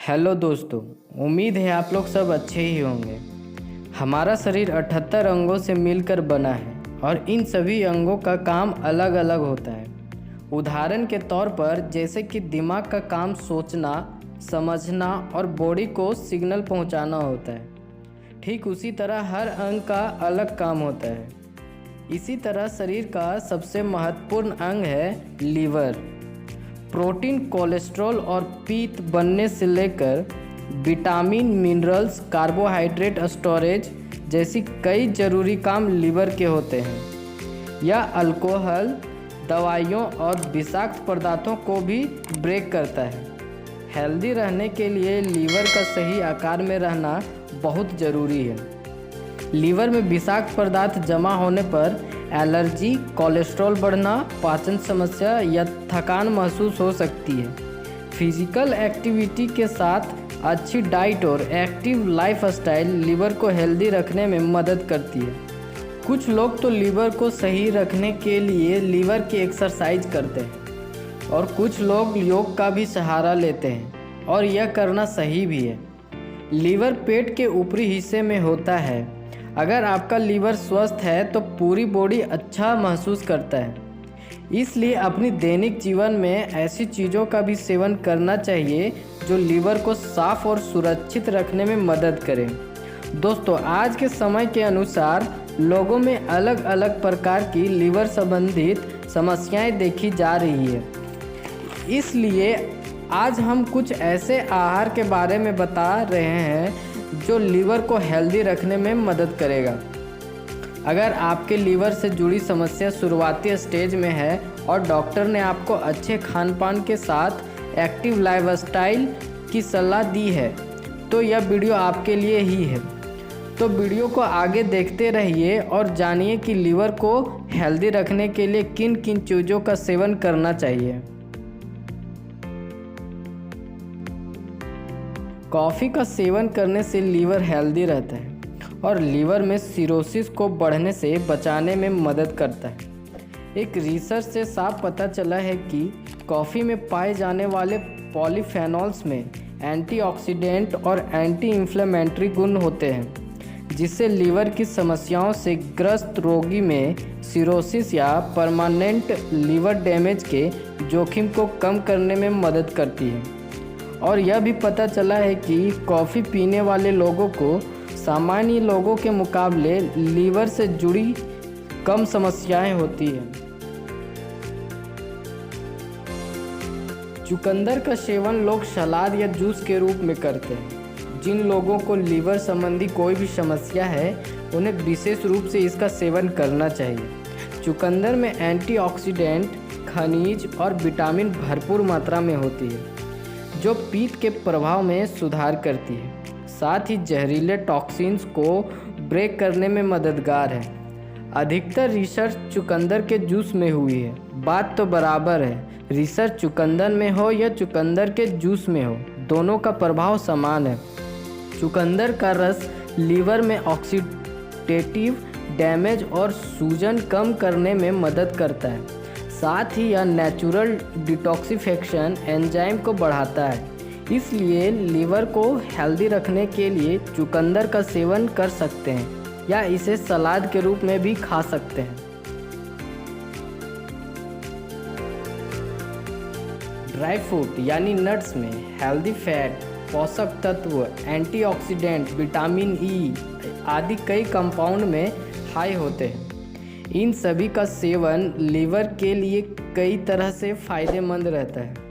Hello दोस्तों, उम्मीद है आप लोग सब अच्छे ही होंगे। हमारा शरीर 78 अंगों से मिलकर बना है और इन सभी अंगों का काम अलग अलग होता है। उदाहरण के तौर पर जैसे कि दिमाग का काम सोचना, समझना और बॉडी को सिग्नल पहुंचाना होता है, ठीक उसी तरह हर अंग का अलग काम होता है। इसी तरह शरीर का सबसे महत्वपूर्ण अंग है लीवर। प्रोटीन, कोलेस्ट्रॉल और पित्त बनने से लेकर विटामिन, मिनरल्स, कार्बोहाइड्रेट स्टोरेज जैसी कई जरूरी काम लीवर के होते हैं। यह अल्कोहल, दवाइयों और विषाक्त पदार्थों को भी ब्रेक करता है। हेल्दी रहने के लिए लीवर का सही आकार में रहना बहुत ज़रूरी है। लीवर में विषाक्त पदार्थ जमा होने पर एलर्जी, कोलेस्ट्रॉल बढ़ना, पाचन समस्या या थकान महसूस हो सकती है। फिजिकल एक्टिविटी के साथ अच्छी डाइट और एक्टिव लाइफस्टाइल लीवर को हेल्दी रखने में मदद करती है। कुछ लोग तो लीवर को सही रखने के लिए लीवर की एक्सरसाइज करते हैं और कुछ लोग योग का भी सहारा लेते हैं, और यह करना सही भी है। लीवर पेट के ऊपरी हिस्से में होता है। अगर आपका लीवर स्वस्थ है तो पूरी बॉडी अच्छा महसूस करता है। इसलिए अपनी दैनिक जीवन में ऐसी चीज़ों का भी सेवन करना चाहिए जो लीवर को साफ और सुरक्षित रखने में मदद करें। दोस्तों, आज के समय के अनुसार लोगों में अलग अलग प्रकार की लीवर संबंधित समस्याएं देखी जा रही है। इसलिए आज हम कुछ ऐसे आहार के बारे में बता रहे हैं जो लीवर को हेल्दी रखने में मदद करेगा। अगर आपके लीवर से जुड़ी समस्या शुरुआती स्टेज में है और डॉक्टर ने आपको अच्छे खान पान के साथ एक्टिव लाइफस्टाइल की सलाह दी है तो यह वीडियो आपके लिए ही है। तो वीडियो को आगे देखते रहिए और जानिए कि लीवर को हेल्दी रखने के लिए किन किन चीज़ों का सेवन करना चाहिए। कॉफ़ी का सेवन करने से लीवर हेल्दी रहता है और लीवर में सिरोसिस को बढ़ने से बचाने में मदद करता है। एक रिसर्च से साफ पता चला है कि कॉफ़ी में पाए जाने वाले पॉलीफेनॉल्स में एंटीऑक्सीडेंट और एंटी इन्फ्लेमेटरी गुण होते हैं, जिससे लीवर की समस्याओं से ग्रस्त रोगी में सिरोसिस या परमानेंट लीवर डैमेज के जोखिम को कम करने में मदद करती है। और यह भी पता चला है कि कॉफ़ी पीने वाले लोगों को सामान्य लोगों के मुकाबले लीवर से जुड़ी कम समस्याएं होती हैं। चुकंदर का सेवन लोग सलाद या जूस के रूप में करते हैं। जिन लोगों को लीवर संबंधी कोई भी समस्या है उन्हें विशेष रूप से इसका सेवन करना चाहिए। चुकंदर में एंटीऑक्सीडेंट, खनिज और विटामिन भरपूर मात्रा में होती है जो पित्त के प्रभाव में सुधार करती है। साथ ही जहरीले टॉक्सिन्स को ब्रेक करने में मददगार है। अधिकतर रिसर्च चुकंदर के जूस में हुई है। बात तो बराबर है, रिसर्च चुकंदर में हो या चुकंदर के जूस में हो, दोनों का प्रभाव समान है। चुकंदर का रस लीवर में ऑक्सीडेटिव डैमेज और सूजन कम करने में मदद करता है। साथ ही यह नेचुरल डिटॉक्सिफिकेशन एंजाइम को बढ़ाता है। इसलिए लीवर को हेल्दी रखने के लिए चुकंदर का सेवन कर सकते हैं या इसे सलाद के रूप में भी खा सकते हैं। ड्राई फ्रूट यानी नट्स में हेल्दी फैट, पोषक तत्व, एंटीऑक्सीडेंट, विटामिन ई आदि कई कंपाउंड में हाई होते हैं। इन सभी का सेवन लीवर के लिए कई तरह से फ़ायदेमंद रहता है।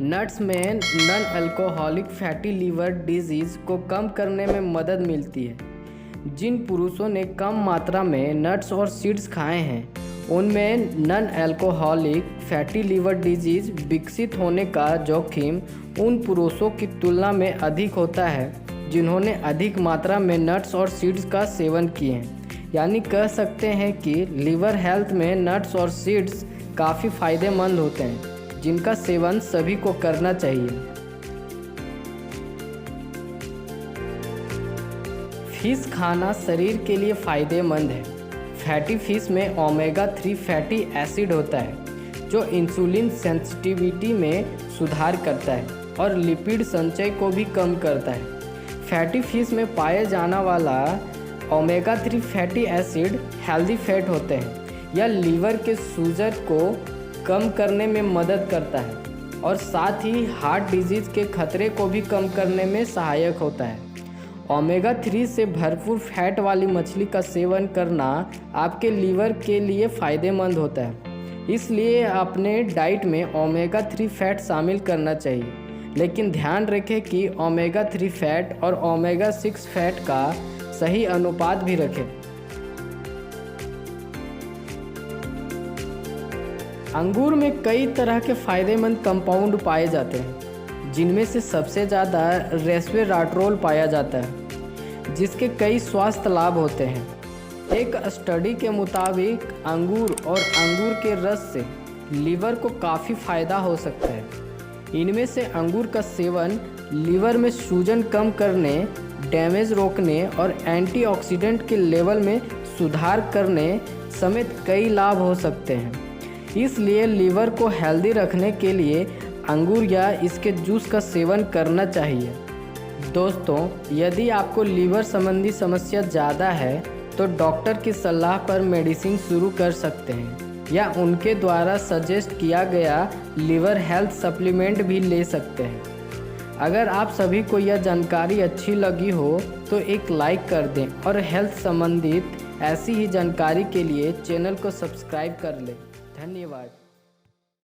नट्स में non alcoholic fatty liver disease को कम करने में मदद मिलती है। जिन पुरुषों ने कम मात्रा में नट्स और सीड्स खाए हैं उनमें non alcoholic fatty liver disease विकसित होने का जोखिम उन पुरुषों की तुलना में अधिक होता है जिन्होंने अधिक मात्रा में नट्स और सीड्स का सेवन किए हैं। यानी कह सकते हैं कि लीवर हेल्थ में नट्स और सीड्स काफ़ी फ़ायदेमंद होते हैं, जिनका सेवन सभी को करना चाहिए। फिश खाना शरीर के लिए फ़ायदेमंद है। फैटी फिश में ओमेगा 3 फैटी एसिड होता है जो इंसुलिन सेंसिटिविटी में सुधार करता है। और लिपिड संचय को भी कम करता है। फैटी फिश में पाए जाने वाला omega 3 fatty acid healthy fat होते हैं। यह लीवर के सूजन को कम करने में मदद करता है और साथ ही हार्ट डिजीज़ के खतरे को भी कम करने में सहायक होता है। ओमेगा 3 से भरपूर फैट वाली मछली का सेवन करना आपके लीवर के लिए फ़ायदेमंद होता है, इसलिए अपने डाइट में ओमेगा 3 फैट शामिल करना चाहिए। लेकिन ध्यान रखें कि ओमेगा 3 फैट और ओमेगा 6 फैट का सही अनुपात भी रखें। अंगूर में कई तरह के फ़ायदेमंद कंपाउंड पाए जाते हैं, जिनमें से सबसे ज़्यादा रेस्वेराट्रोल पाया जाता है, जिसके कई स्वास्थ्य लाभ होते हैं। एक स्टडी के मुताबिक अंगूर और अंगूर के रस से लीवर को काफ़ी फ़ायदा हो सकता है। इनमें से अंगूर का सेवन लीवर में सूजन कम करने, डैमेज रोकने और एंटीऑक्सीडेंट के लेवल में सुधार करने समेत कई लाभ हो सकते हैं। इसलिए लीवर को हेल्दी रखने के लिए अंगूर या इसके जूस का सेवन करना चाहिए। दोस्तों, यदि आपको लीवर संबंधी समस्या ज़्यादा है तो डॉक्टर की सलाह पर मेडिसिन शुरू कर सकते हैं या उनके द्वारा सजेस्ट किया गया लीवर हेल्थ सप्लीमेंट भी ले सकते हैं। अगर आप सभी को यह जानकारी अच्छी लगी हो तो एक लाइक कर दें और हेल्थ संबंधित ऐसी ही जानकारी के लिए चैनल को सब्सक्राइब कर लें। धन्यवाद।